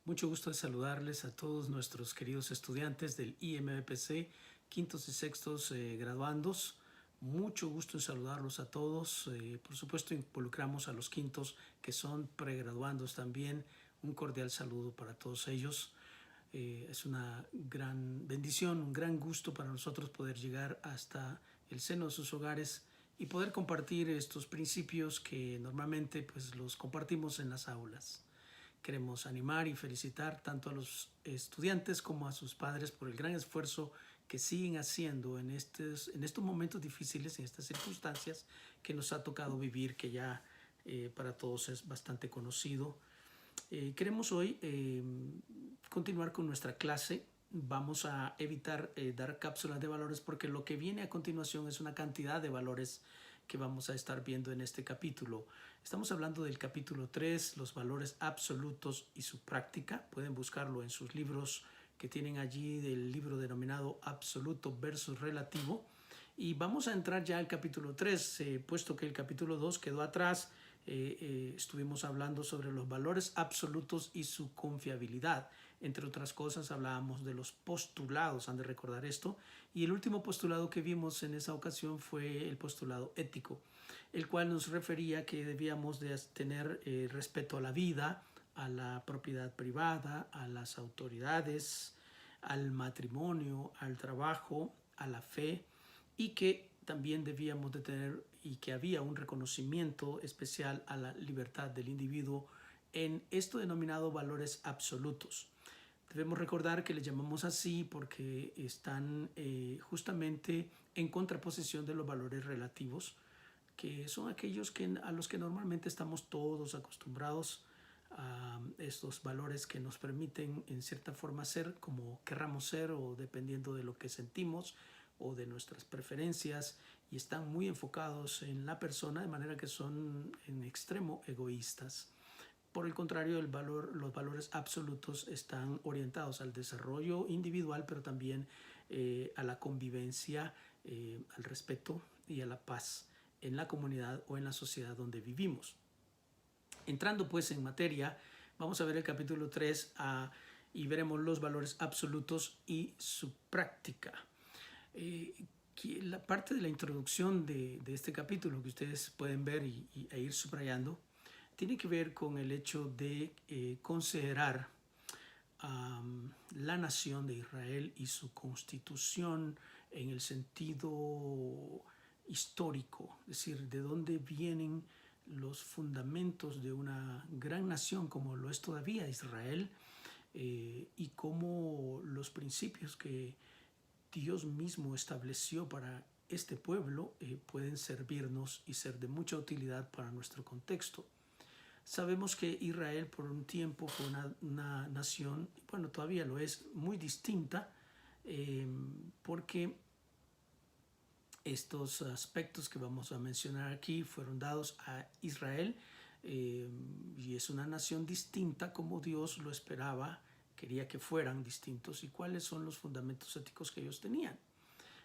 Mucho gusto de saludarles a todos nuestros queridos estudiantes del IMBPC, quintos y sextos graduandos. Mucho gusto en saludarlos a todos. Por supuesto, involucramos a los quintos que son pregraduandos también. Un cordial saludo para todos ellos. Es una gran bendición, un gran gusto para nosotros poder llegar hasta el seno de sus hogares y poder compartir estos principios que normalmente pues los compartimos en las aulas. Queremos animar y felicitar tanto a los estudiantes como a sus padres por el gran esfuerzo que siguen haciendo en estos momentos difíciles, en estas circunstancias que nos ha tocado vivir, que ya para todos es bastante conocido. Queremos hoy continuar con nuestra clase. Vamos a evitar dar cápsulas de valores porque lo que viene a continuación es una cantidad de valores que vamos a estar viendo en este capítulo. Estamos hablando del capítulo 3, los valores absolutos y su práctica. Pueden buscarlo en sus libros que tienen allí, del libro denominado Absoluto versus Relativo. Y vamos a entrar ya al capítulo 3, puesto que el capítulo 2 quedó atrás. Estuvimos hablando sobre los valores absolutos y su confiabilidad. Entre otras cosas, hablábamos de los postulados, han de recordar esto. Y el último postulado que vimos en esa ocasión fue el postulado ético, el cual nos refería que debíamos de tener respeto a la vida, a la propiedad privada, a las autoridades, al matrimonio, al trabajo, a la fe, y que también debíamos de tener y que había un reconocimiento especial a la libertad del individuo en esto denominado valores absolutos. Debemos recordar que les llamamos así porque están justamente en contraposición de los valores relativos, que son aquellos a los que normalmente estamos todos acostumbrados, a estos valores que nos permiten en cierta forma ser como querramos ser o dependiendo de lo que sentimos o de nuestras preferencias, y están muy enfocados en la persona, de manera que son en extremo egoístas. Por el contrario, los valores absolutos están orientados al desarrollo individual, pero también a la convivencia, al respeto y a la paz en la comunidad o en la sociedad donde vivimos. Entrando pues en materia, vamos a ver el capítulo 3 y veremos los valores absolutos y su práctica. La parte de la introducción de este capítulo que ustedes pueden ver e ir subrayando tiene que ver con el hecho de considerar la nación de Israel y su constitución en el sentido histórico, es decir, de dónde vienen los fundamentos de una gran nación como lo es todavía Israel, y cómo los principios que Dios mismo estableció para este pueblo pueden servirnos y ser de mucha utilidad para nuestro contexto. Sabemos que Israel por un tiempo fue una nación, bueno, todavía lo es, muy distinta, porque estos aspectos que vamos a mencionar aquí fueron dados a Israel, y es una nación distinta como Dios lo esperaba, quería que fueran distintos, y cuáles son los fundamentos éticos que ellos tenían.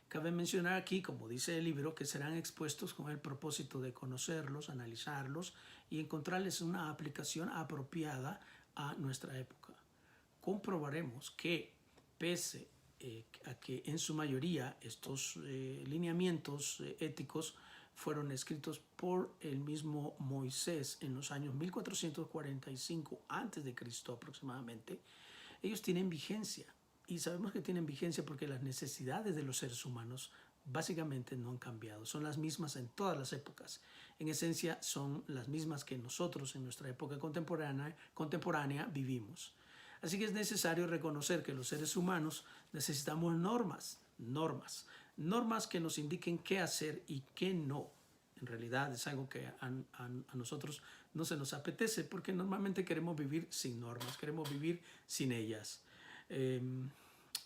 Cabe mencionar aquí, como dice el libro, que serán expuestos con el propósito de conocerlos, analizarlos y encontrarles una aplicación apropiada a nuestra época. Comprobaremos que, pese a que en su mayoría estos lineamientos éticos fueron escritos por el mismo Moisés en los años 1445 a.C. aproximadamente, ellos tienen vigencia. Y sabemos que tienen vigencia porque las necesidades de los seres humanos básicamente no han cambiado. Son las mismas en todas las épocas. En esencia, son las mismas que nosotros en nuestra época contemporánea vivimos. Así que es necesario reconocer que los seres humanos necesitamos normas que nos indiquen qué hacer y qué no. En realidad es algo que a nosotros no se nos apetece porque normalmente queremos vivir sin normas, queremos vivir sin ellas.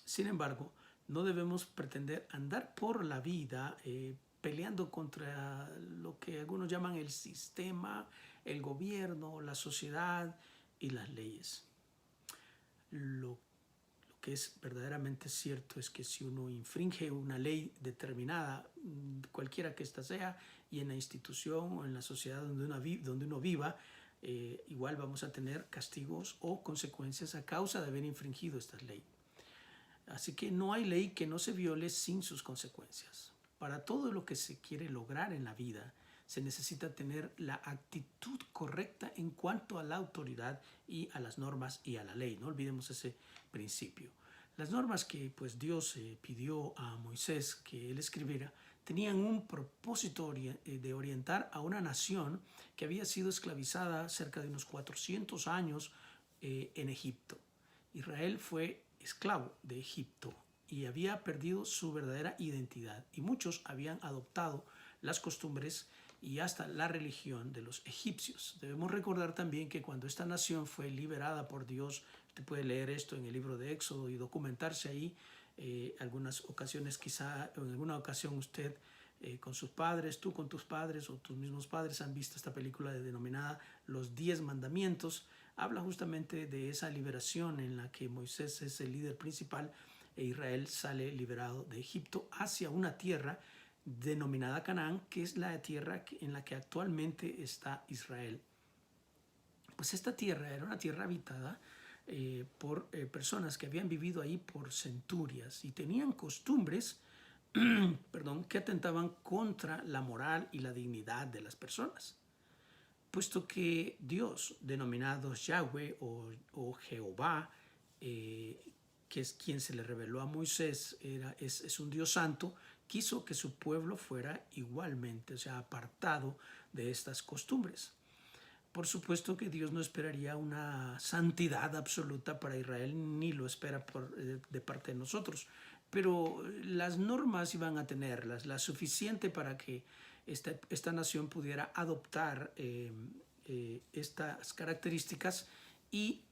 Sin embargo, no debemos pretender andar por la vida peleando contra lo que algunos llaman el sistema, el gobierno, la sociedad y las leyes. Lo que es verdaderamente cierto es que si uno infringe una ley determinada, cualquiera que ésta sea, y en la institución o en la sociedad donde uno viva, igual vamos a tener castigos o consecuencias a causa de haber infringido esta ley. Así que no hay ley que no se viole sin sus consecuencias. Para todo lo que se quiere lograr en la vida, se necesita tener la actitud correcta en cuanto a la autoridad y a las normas y a la ley. No olvidemos ese principio. Las normas que pues Dios pidió a Moisés que él escribiera tenían un propósito de orientar a una nación que había sido esclavizada cerca de unos 400 años en Egipto. Israel fue esclavo de Egipto y había perdido su verdadera identidad, y muchos habían adoptado las costumbres y hasta la religión de los egipcios. Debemos recordar también que cuando esta nación fue liberada por Dios, usted puede leer esto en el libro de Éxodo y documentarse ahí, algunas ocasiones quizá, en alguna ocasión usted con sus padres, tú con tus padres o tus mismos padres han visto esta película denominada Los 10 Mandamientos. Habla justamente de esa liberación en la que Moisés es el líder principal e Israel sale liberado de Egipto hacia una tierra denominada Canaán, que es la tierra en la que actualmente está Israel. Pues esta tierra era una tierra habitada por personas que habían vivido ahí por centurias y tenían costumbres que atentaban contra la moral y la dignidad de las personas. Puesto que Dios, denominado Yahweh o Jehová, que es quien se le reveló a Moisés, es un Dios santo, quiso que su pueblo fuera igualmente, o sea, apartado de estas costumbres. Por supuesto que Dios no esperaría una santidad absoluta para Israel, ni lo espera de parte de nosotros, pero las normas iban a tenerlas, la suficiente para que esta nación pudiera adoptar estas características y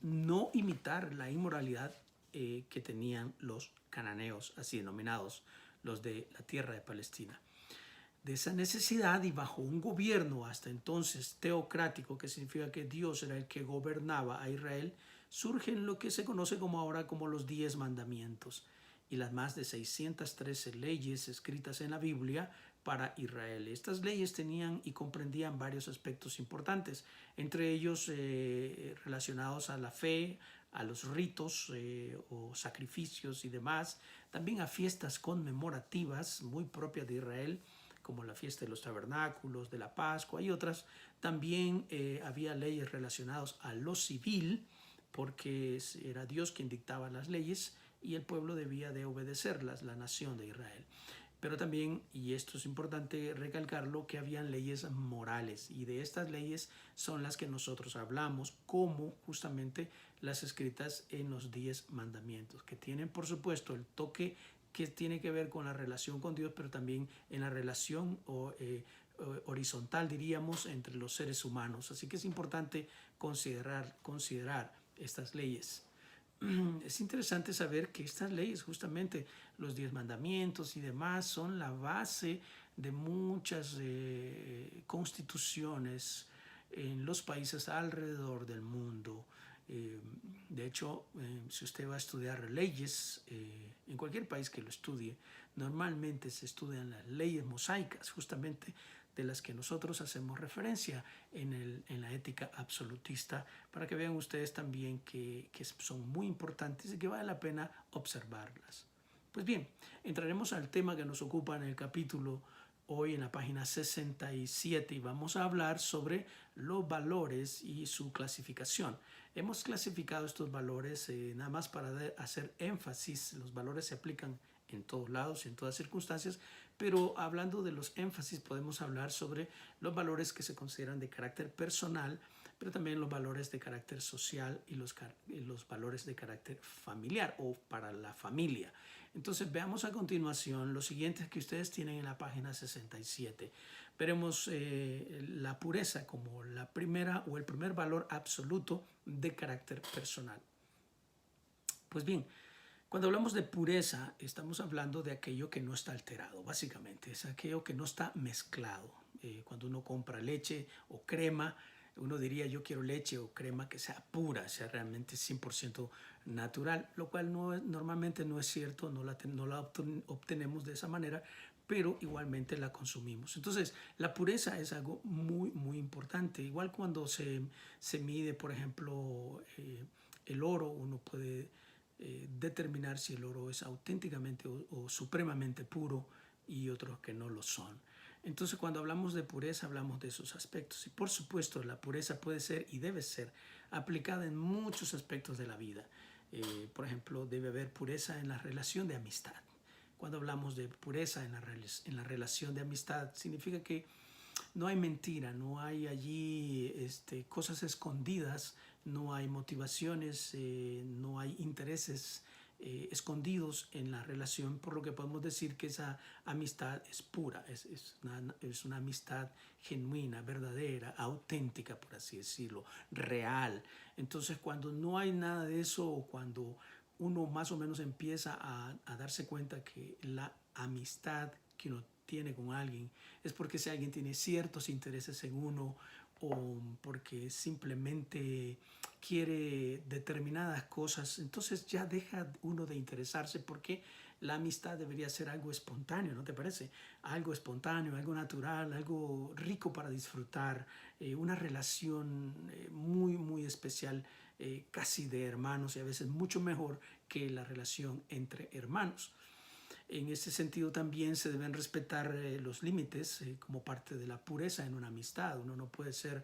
no imitar la inmoralidad que tenían los cananeos, así denominados, los de la tierra de Palestina. De esa necesidad y bajo un gobierno hasta entonces teocrático, que significa que Dios era el que gobernaba a Israel, surgen lo que se conoce como ahora como los 10 mandamientos y las más de 613 leyes escritas en la Biblia para Israel. Estas leyes tenían y comprendían varios aspectos importantes, entre ellos relacionados a la fe, a los ritos o sacrificios y demás, también a fiestas conmemorativas muy propias de Israel, como la fiesta de los tabernáculos, de la Pascua y otras. También había leyes relacionadas a lo civil, porque era Dios quien dictaba las leyes y el pueblo debía de obedecerlas, la nación de Israel. Pero también, y esto es importante recalcarlo, que habían leyes morales, y de estas leyes son las que nosotros hablamos, como justamente las escritas en los 10 mandamientos, que tienen por supuesto el toque que tiene que ver con la relación con Dios, pero también en la relación horizontal, diríamos, entre los seres humanos. Así que es importante considerar estas leyes. Es interesante saber que estas leyes, justamente los 10 mandamientos y demás, son la base de muchas constituciones en los países alrededor del mundo. De hecho, si usted va a estudiar leyes en cualquier país que lo estudie, normalmente se estudian las leyes mosaicas, justamente de las que nosotros hacemos referencia en la ética absolutista, para que vean ustedes también que son muy importantes y que vale la pena observarlas. Pues bien, entraremos al tema que nos ocupa en el capítulo hoy en la página 67 y vamos a hablar sobre los valores y su clasificación. Hemos clasificado estos valores nada más para hacer énfasis. Los valores se aplican en todos lados y en todas circunstancias, pero hablando de los énfasis podemos hablar sobre los valores que se consideran de carácter personal, pero también los valores de carácter social y los valores de carácter familiar o para la familia. Entonces veamos a continuación los siguientes que ustedes tienen en la página 67. Veremos la pureza como la primera o el primer valor absoluto de carácter personal. Pues bien, cuando hablamos de pureza, estamos hablando de aquello que no está alterado, básicamente. Es aquello que no está mezclado. Cuando uno compra leche o crema, uno diría yo quiero leche o crema que sea pura, sea realmente 100% natural, lo cual normalmente no es cierto, no la obtenemos de esa manera, pero igualmente la consumimos. Entonces, la pureza es algo muy, muy importante. Igual cuando se mide, por ejemplo, el oro, uno puede determinar si el oro es auténticamente o supremamente puro y otros que no lo son. Entonces, cuando hablamos de pureza, hablamos de esos aspectos. Y por supuesto, la pureza puede ser y debe ser aplicada en muchos aspectos de la vida. Por ejemplo, debe haber pureza en la relación de amistad. Cuando hablamos de pureza en la relación de amistad, significa que no hay mentira, no hay allí cosas escondidas, no hay motivaciones, no hay intereses escondidos en la relación, por lo que podemos decir que esa amistad es pura, es una amistad genuina, verdadera, auténtica, por así decirlo, real. Entonces, cuando no hay nada de eso, o cuando uno más o menos empieza a darse cuenta que la amistad que uno tiene con alguien es porque ese alguien tiene ciertos intereses en uno, o porque simplemente quiere determinadas cosas, entonces ya deja uno de interesarse, porque la amistad debería ser algo espontáneo, ¿no te parece? Algo espontáneo, algo natural, algo rico para disfrutar, una relación muy, muy especial, casi de hermanos, y a veces mucho mejor que la relación entre hermanos. En ese sentido también se deben respetar los límites como parte de la pureza en una amistad. Uno no puede ser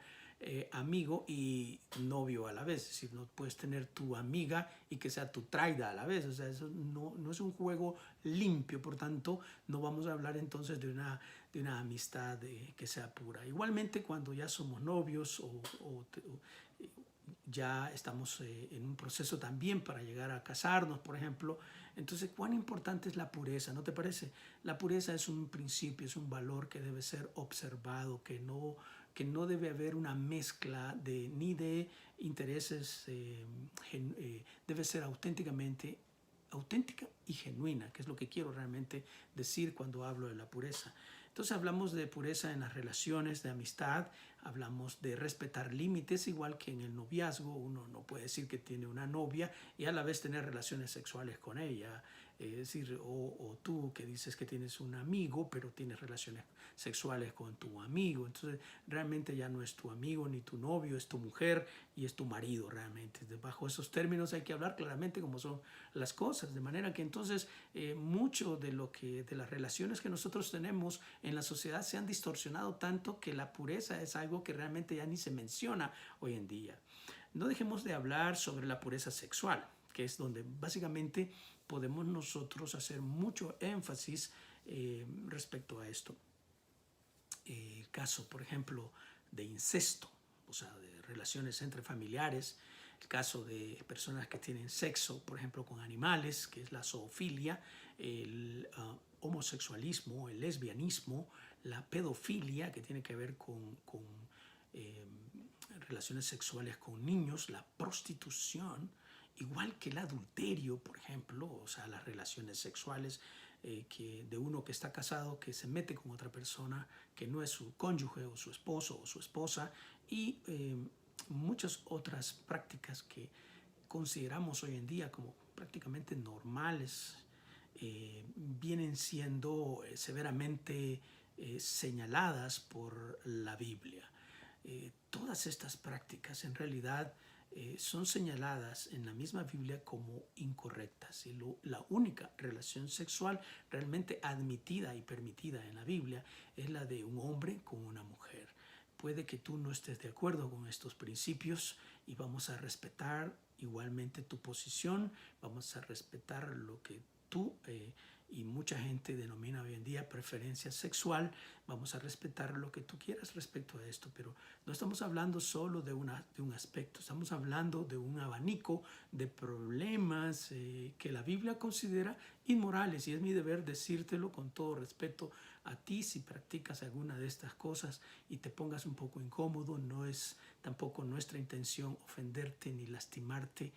amigo y novio a la vez. Es decir, no puedes tener tu amiga y que sea tu traida a la vez. O sea, eso no es un juego limpio. Por tanto, no vamos a hablar entonces de una amistad que sea pura. Igualmente, cuando ya somos novios o ya estamos en un proceso también para llegar a casarnos, por ejemplo. Entonces, ¿cuán importante es la pureza? ¿No te parece? La pureza es un principio, es un valor que debe ser observado, que no debe haber una mezcla ni de intereses, debe ser auténtica y genuina, que es lo que quiero realmente decir cuando hablo de la pureza. Entonces hablamos de pureza en las relaciones de amistad, hablamos de respetar límites, igual que en el noviazgo. Uno no puede decir que tiene una novia y a la vez tener relaciones sexuales con ella. Es decir, o tú que dices que tienes un amigo, pero tienes relaciones sexuales con tu amigo. Entonces realmente ya no es tu amigo ni tu novio, es tu mujer y es tu marido realmente. Bajo esos términos hay que hablar claramente cómo son las cosas, de manera que entonces mucho de las relaciones que nosotros tenemos en la sociedad se han distorsionado tanto que la pureza es algo que realmente ya ni se menciona hoy en día. No dejemos de hablar sobre la pureza sexual, que es donde básicamente podemos nosotros hacer mucho énfasis respecto a esto. El caso, por ejemplo, de incesto, o sea, de relaciones entre familiares, el caso de personas que tienen sexo, por ejemplo, con animales, que es la zoofilia, el homosexualismo, el lesbianismo, la pedofilia, que tiene que ver con relaciones sexuales con niños, la prostitución, igual que el adulterio, por ejemplo, o sea, las relaciones sexuales de uno que está casado, que se mete con otra persona que no es su cónyuge o su esposo o su esposa, y muchas otras prácticas que consideramos hoy en día como prácticamente normales, vienen siendo severamente señaladas por la Biblia. Todas estas prácticas en realidad son señaladas en la misma Biblia como incorrectas, y la única relación sexual realmente admitida y permitida en la Biblia es la de un hombre con una mujer. Puede que tú no estés de acuerdo con estos principios y vamos a respetar igualmente tu posición, vamos a respetar lo que tú y mucha gente denomina hoy en día preferencia sexual. Vamos a respetar lo que tú quieras respecto a esto, pero no estamos hablando solo de un aspecto, estamos hablando de un abanico de problemas que la Biblia considera inmorales, y es mi deber decírtelo con todo respeto a ti. Si practicas alguna de estas cosas y te pongas un poco incómodo, no es tampoco nuestra intención ofenderte ni lastimarte.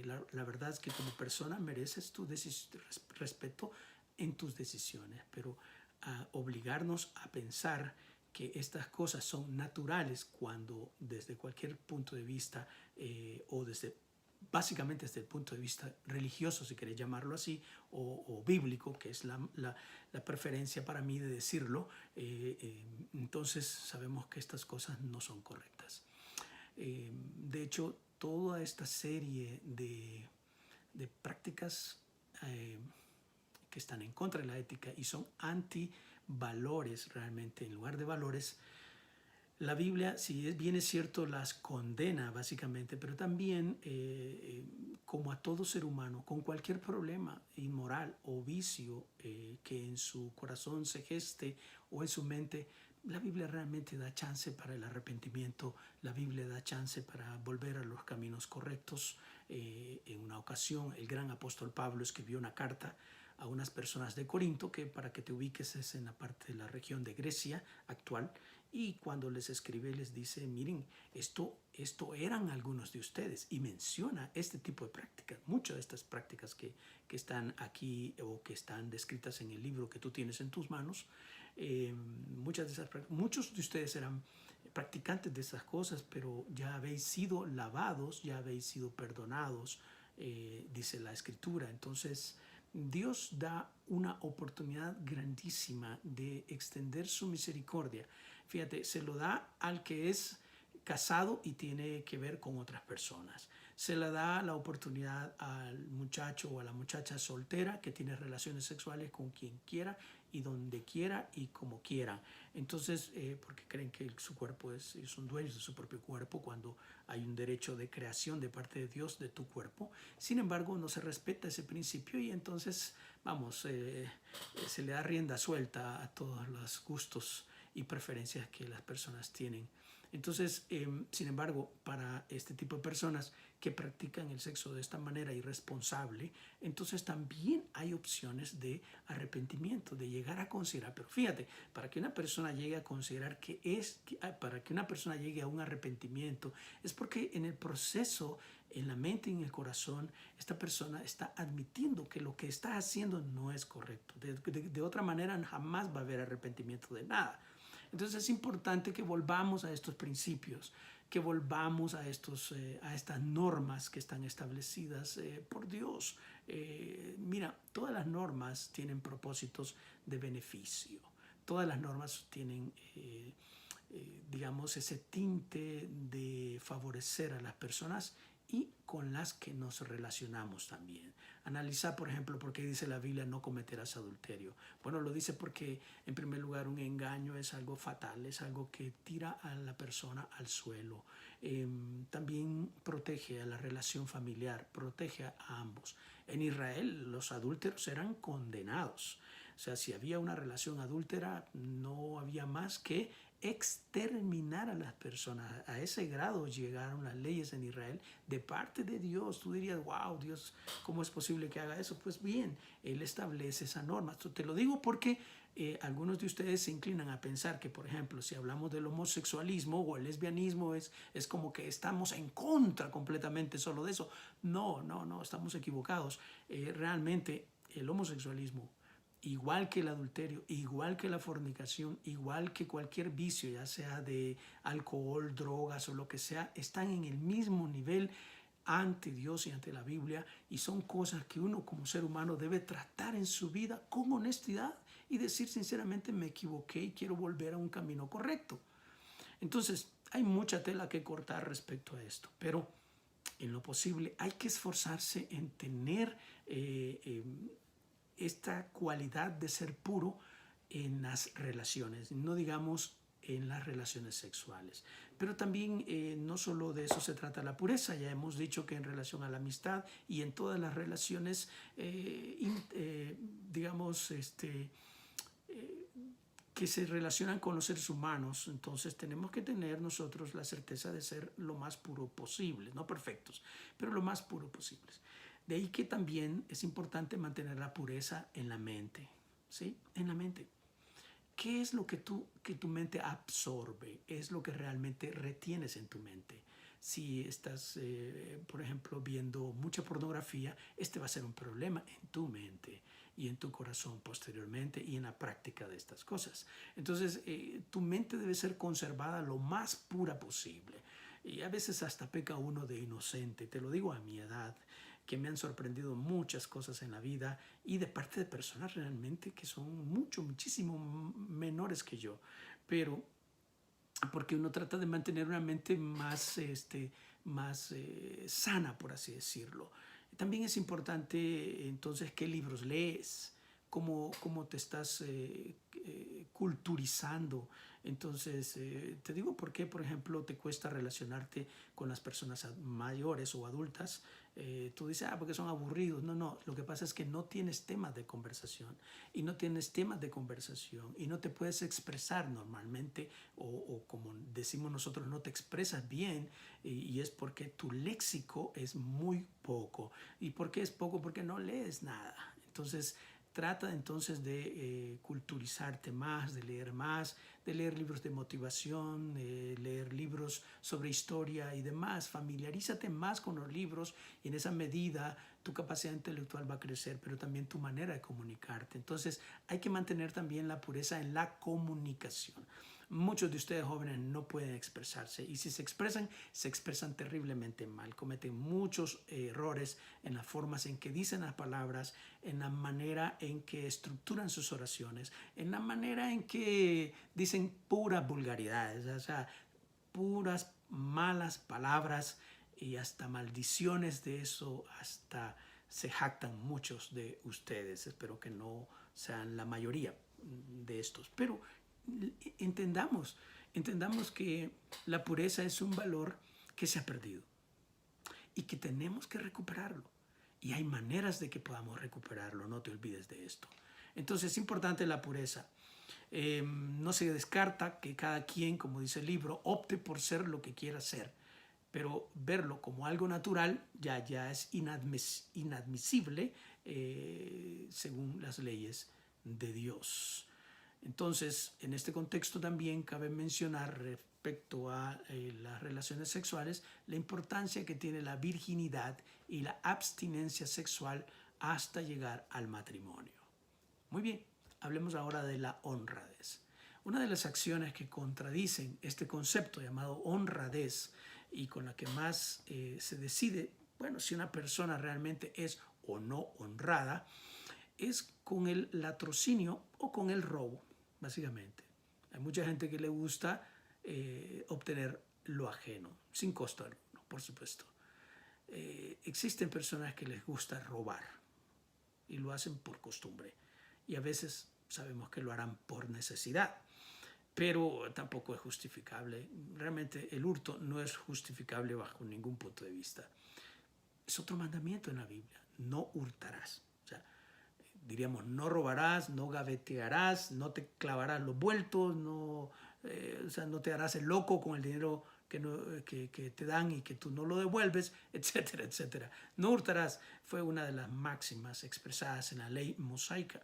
La verdad es que como persona mereces tu respeto en tus decisiones, pero obligarnos a pensar que estas cosas son naturales cuando desde cualquier punto de vista o desde básicamente desde el punto de vista religioso, si querés llamarlo así, o bíblico, que es la preferencia para mí de decirlo, entonces sabemos que estas cosas no son correctas. De hecho, toda esta serie de prácticas que están en contra de la ética y son antivalores realmente, en lugar de valores, la Biblia, si bien es cierto, las condena básicamente, pero también, como a todo ser humano, con cualquier problema inmoral o vicio que en su corazón se geste o en su mente, la Biblia realmente da chance para el arrepentimiento, la Biblia da chance para volver a los caminos correctos. En una ocasión, el gran apóstol Pablo escribió una carta a unas personas de Corinto, que para que te ubiques es en la parte de la región de Grecia actual, y cuando les escribe les dice, miren, esto eran algunos de ustedes, y menciona este tipo de prácticas, muchas de estas prácticas que están aquí o que están descritas en el libro que tú tienes en tus manos. Muchos de ustedes eran practicantes de esas cosas, pero ya habéis sido lavados, ya habéis sido perdonados, dice la Escritura. Entonces Dios da una oportunidad grandísima de extender su misericordia. Fíjate, se lo da al que es casado y tiene que ver con otras personas. Se le da la oportunidad al muchacho o a la muchacha soltera que tiene relaciones sexuales con quien quiera y donde quiera y como quiera. Entonces, porque creen que su cuerpo son dueños de su propio cuerpo, cuando hay un derecho de creación de parte de Dios de tu cuerpo. Sin embargo, no se respeta ese principio y entonces, se le da rienda suelta a todos los gustos y preferencias que las personas tienen. Entonces, sin embargo, para este tipo de personas que practican el sexo de esta manera irresponsable, entonces también hay opciones de arrepentimiento, de llegar a considerar. Pero fíjate, para que una persona llegue a considerar para que una persona llegue a un arrepentimiento, es porque en el proceso, en la mente y en el corazón, esta persona está admitiendo que lo que está haciendo no es correcto. De otra manera, jamás va a haber arrepentimiento de nada. Entonces es importante que volvamos a estos principios, que volvamos a estas normas que están establecidas por Dios. Mira, todas las normas tienen propósitos de beneficio. Todas las normas tienen, digamos, ese tinte de favorecer a las personas y con las que nos relacionamos también. Analiza, por ejemplo, por qué dice la Biblia no cometerás adulterio. Bueno, lo dice porque, en primer lugar, un engaño es algo fatal, es algo que tira a la persona al suelo. También protege a la relación familiar, protege a ambos. En Israel, los adúlteros eran condenados. O sea, si había una relación adúltera, no había más que exterminar a las personas. A ese grado llegaron las leyes en Israel de parte de Dios. Tú dirías, wow, Dios, ¿cómo es posible que haga eso? Pues bien, Él establece esa norma. Te lo digo porque algunos de ustedes se inclinan a pensar que, por ejemplo, si hablamos del homosexualismo o el lesbianismo, es como que estamos en contra completamente solo de eso. No, estamos equivocados. Realmente el homosexualismo, igual que el adulterio, igual que la fornicación, igual que cualquier vicio, ya sea de alcohol, drogas o lo que sea, están en el mismo nivel ante Dios y ante la Biblia, y son cosas que uno como ser humano debe tratar en su vida con honestidad y decir sinceramente, me equivoqué y quiero volver a un camino correcto. Entonces, hay mucha tela que cortar respecto a esto, pero en lo posible hay que esforzarse en tener esta cualidad de ser puro en las relaciones, no digamos en las relaciones sexuales. Pero también no solo de eso se trata la pureza, ya hemos dicho que en relación a la amistad y en todas las relaciones, digamos, que se relacionan con los seres humanos, entonces tenemos que tener nosotros la certeza de ser lo más puro posible, no perfectos, pero lo más puro posible. De ahí que también es importante mantener la pureza en la mente, ¿sí? En la mente. ¿Qué es lo que tu mente absorbe? Es lo que realmente retienes en tu mente. Si estás, por ejemplo, viendo mucha pornografía, este va a ser un problema en tu mente y en tu corazón posteriormente y en la práctica de estas cosas. Entonces, tu mente debe ser conservada lo más pura posible. Y a veces hasta peca uno de inocente, te lo digo a mi edad, que me han sorprendido muchas cosas en la vida y de parte de personas realmente que son muchísimo menores que yo. Pero porque uno trata de mantener una mente más, más sana, por así decirlo. También es importante entonces qué libros lees, cómo te estás culturizando. Entonces, te digo por qué, por ejemplo, te cuesta relacionarte con las personas mayores o adultas. Tú dices, porque son aburridos. No, no, lo que pasa es que no tienes temas de conversación y no tienes temas de conversación y no te puedes expresar normalmente o como decimos nosotros, no te expresas bien y es porque tu léxico es muy poco. ¿Y por qué es poco? Porque no lees nada. Entonces, trata entonces de culturizarte más, de leer libros de motivación, de leer libros sobre historia y demás. Familiarízate más con los libros y en esa medida tu capacidad intelectual va a crecer, pero también tu manera de comunicarte. Entonces hay que mantener también la pureza en la comunicación. Muchos de ustedes jóvenes no pueden expresarse y si se expresan terriblemente mal, cometen muchos errores en las formas en que dicen las palabras, en la manera en que estructuran sus oraciones, en la manera en que dicen puras vulgaridades, o sea, puras malas palabras y hasta maldiciones de eso, hasta se jactan muchos de ustedes. Espero que no sean la mayoría de estos, pero entendamos, entendamos que la pureza es un valor que se ha perdido y que tenemos que recuperarlo. Y hay maneras de que podamos recuperarlo, no te olvides de esto. Entonces es importante la pureza. No se descarta que cada quien, como dice el libro, opte por ser lo que quiera ser, pero verlo como algo natural ya es inadmisible según las leyes de Dios. Entonces, en este contexto también cabe mencionar respecto a las relaciones sexuales la importancia que tiene la virginidad y la abstinencia sexual hasta llegar al matrimonio. Muy bien, hablemos ahora de la honradez. Una de las acciones que contradicen este concepto llamado honradez y con la que más se decide, bueno, si una persona realmente es o no honrada, es con el latrocinio o con el robo, básicamente. Hay mucha gente que le gusta obtener lo ajeno, sin costo alguno, por supuesto. Existen personas que les gusta robar y lo hacen por costumbre. Y a veces sabemos que lo harán por necesidad, pero tampoco es justificable. Realmente el hurto no es justificable bajo ningún punto de vista. Es otro mandamiento en la Biblia, no hurtarás. O sea, diríamos, no robarás, no gavetearás, no te clavarás los vueltos, no, o sea, no te harás el loco con el dinero que te dan y que tú no lo devuelves, etcétera, etcétera. No hurtarás fue una de las máximas expresadas en la ley mosaica.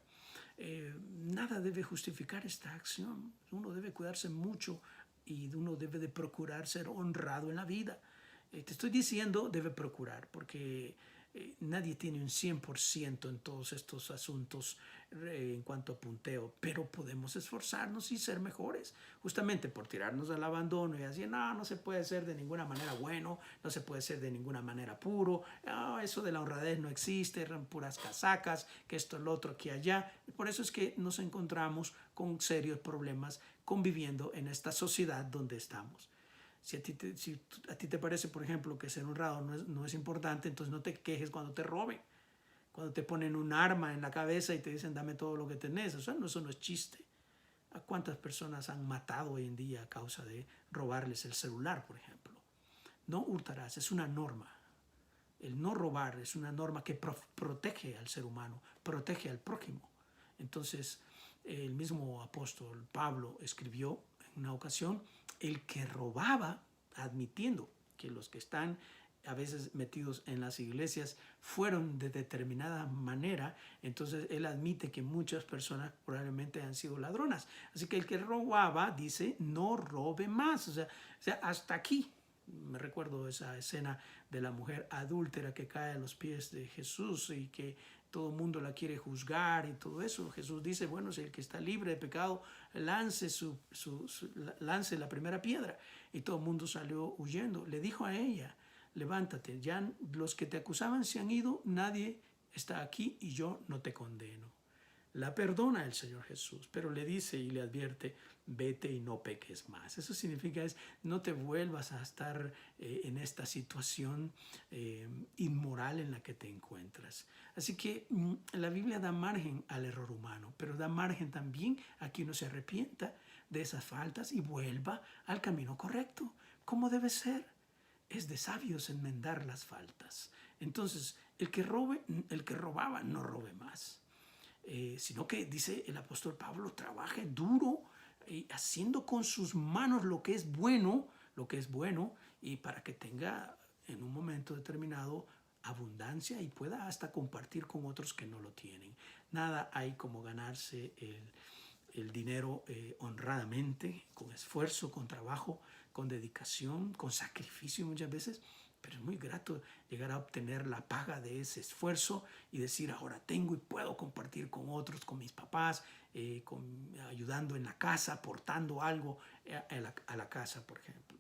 Nada debe justificar esta acción. Uno debe cuidarse mucho y uno debe de procurar ser honrado en la vida. Te estoy diciendo debe procurar porque nadie tiene un 100% en todos estos asuntos en cuanto a punteo, pero podemos esforzarnos y ser mejores, justamente por tirarnos al abandono y decir, no, no se puede ser de ninguna manera bueno, no se puede ser de ninguna manera puro, no, eso de la honradez no existe, eran puras casacas, que esto, lo otro, aquí, allá. Por eso es que nos encontramos con serios problemas conviviendo en esta sociedad donde estamos. Si a ti te parece, por ejemplo, que ser honrado no es importante, entonces no te quejes cuando te roben, cuando te ponen un arma en la cabeza y te dicen dame todo lo que tenés. Eso no es chiste. ¿A cuántas personas han matado hoy en día a causa de robarles el celular, por ejemplo? No hurtarás, es una norma. El no robar es una norma que protege al ser humano, protege al prójimo. Entonces, el mismo apóstol Pablo escribió en una ocasión, el que robaba, admitiendo que los que están a veces metidos en las iglesias fueron de determinada manera, entonces él admite que muchas personas probablemente han sido ladronas. Así que el que robaba dice, no robe más. O sea hasta aquí. Me recuerdo esa escena de la mujer adúltera que cae a los pies de Jesús y que todo el mundo la quiere juzgar y todo eso. Jesús dice, bueno, si el que está libre de pecado, lance, lance la primera piedra. Y todo el mundo salió huyendo. Le dijo a ella, levántate, ya los que te acusaban se han ido, nadie está aquí y yo no te condeno. La perdona el Señor Jesús, pero le dice y le advierte, vete y no peques más. Eso significa no te vuelvas a estar en esta situación inmoral en la que te encuentras. Así que la Biblia da margen al error humano, pero da margen también a que uno se arrepienta de esas faltas y vuelva al camino correcto, como debe ser. Es de sabios enmendar las faltas. Entonces, el que robaba, no robe más. Sino que dice el apóstol Pablo, trabaje duro, haciendo con sus manos lo que es bueno, y para que tenga en un momento determinado abundancia y pueda hasta compartir con otros que no lo tienen. Nada hay como ganarse el dinero honradamente, con esfuerzo, con trabajo, con dedicación, con sacrificio muchas veces, pero es muy grato llegar a obtener la paga de ese esfuerzo y decir, ahora tengo y puedo compartir con otros, con mis papás, ayudando en la casa, aportando algo a la casa, por ejemplo.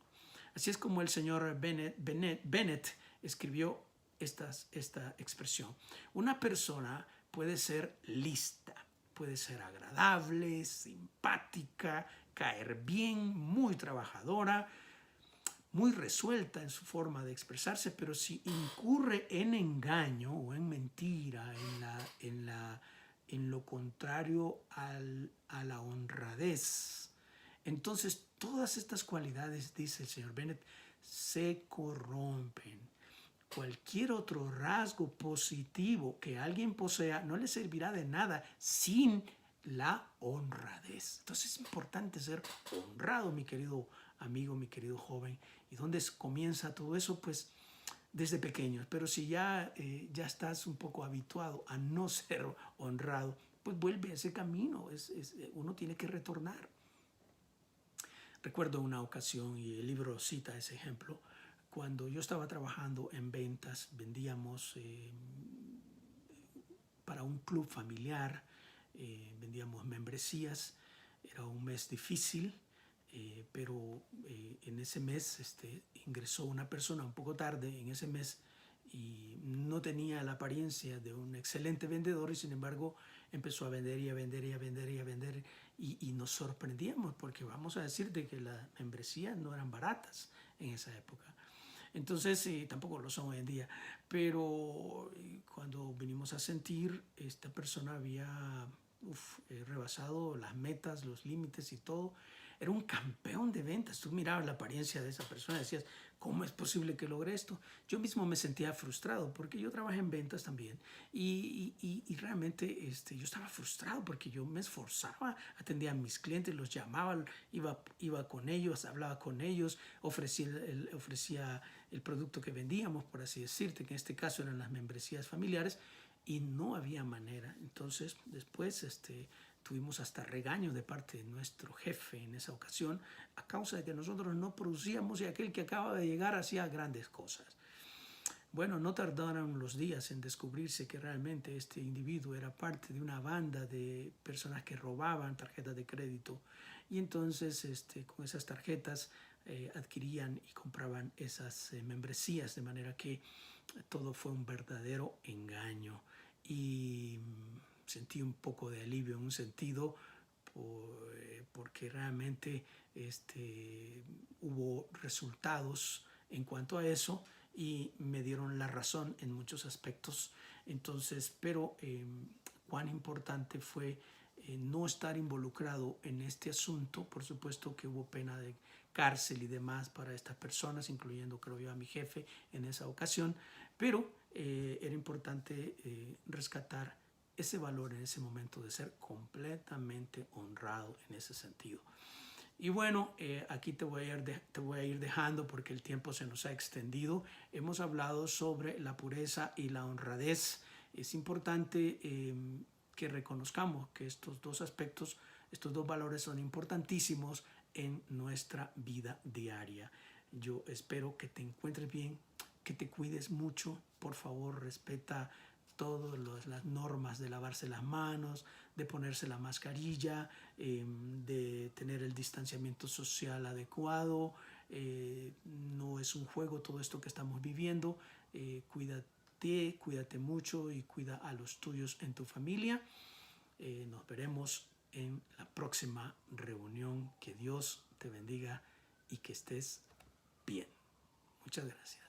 Así es como el señor Bennett escribió esta expresión. Una persona puede ser lista, puede ser agradable, simpática, caer bien, muy trabajadora, muy resuelta en su forma de expresarse, pero si incurre en engaño o en mentira, en lo contrario a la honradez, entonces todas estas cualidades, dice el señor Bennett, se corrompen. Cualquier otro rasgo positivo que alguien posea no le servirá de nada sin la honradez. Entonces es importante ser honrado, mi querido amigo, mi querido joven. ¿Y dónde comienza todo eso? Pues desde pequeños. Pero si ya estás un poco habituado a no ser honrado, pues vuelve a ese camino. Uno tiene que retornar. Recuerdo una ocasión, y el libro cita ese ejemplo, cuando yo estaba trabajando en ventas, vendíamos para un club familiar, vendíamos membresías. Era un mes difícil, pero en ese mes ingresó una persona un poco tarde en ese mes y no tenía la apariencia de un excelente vendedor, y sin embargo empezó a vender y a vender y a vender y a vender, y nos sorprendíamos porque vamos a decirte que las membresías no eran baratas en esa época. Entonces, tampoco lo son hoy en día, pero cuando vinimos a sentir, esta persona había rebasado las metas, los límites y todo. Era un campeón de ventas. Tú mirabas la apariencia de esa persona y decías, ¿cómo es posible que logre esto? Yo mismo me sentía frustrado porque yo trabajé en ventas también y realmente yo estaba frustrado porque yo me esforzaba, atendía a mis clientes, los llamaba, iba con ellos, hablaba con ellos, ofrecía el producto que vendíamos, por así decirte, que en este caso eran las membresías familiares, y no había manera. Entonces después tuvimos hasta regaños de parte de nuestro jefe en esa ocasión a causa de que nosotros no producíamos y aquel que acaba de llegar hacía grandes cosas. Bueno, no tardaron los días en descubrirse que realmente este individuo era parte de una banda de personas que robaban tarjetas de crédito, y entonces con esas tarjetas adquirían y compraban esas membresías, de manera que todo fue un verdadero engaño. Y sentí un poco de alivio en un sentido, porque realmente hubo resultados en cuanto a eso y me dieron la razón en muchos aspectos. Entonces, pero cuán importante fue no estar involucrado en este asunto. Por supuesto que hubo pena de cárcel y demás para estas personas, incluyendo, creo yo, a mi jefe en esa ocasión, pero era importante rescatar ese valor en ese momento de ser completamente honrado en ese sentido. Y bueno, aquí te voy a ir dejando porque el tiempo se nos ha extendido. Hemos hablado sobre la pureza y la honradez. Es importante que reconozcamos que estos dos aspectos, estos dos valores son importantísimos en nuestra vida diaria. Yo espero que te encuentres bien, que te cuides mucho. Por favor, respeta todas las normas de lavarse las manos, de ponerse la mascarilla, de tener el distanciamiento social adecuado. No es un juego todo esto que estamos viviendo. Cuídate mucho y cuida a los tuyos en tu familia. Nos veremos en la próxima reunión. Que Dios te bendiga y que estés bien. Muchas gracias.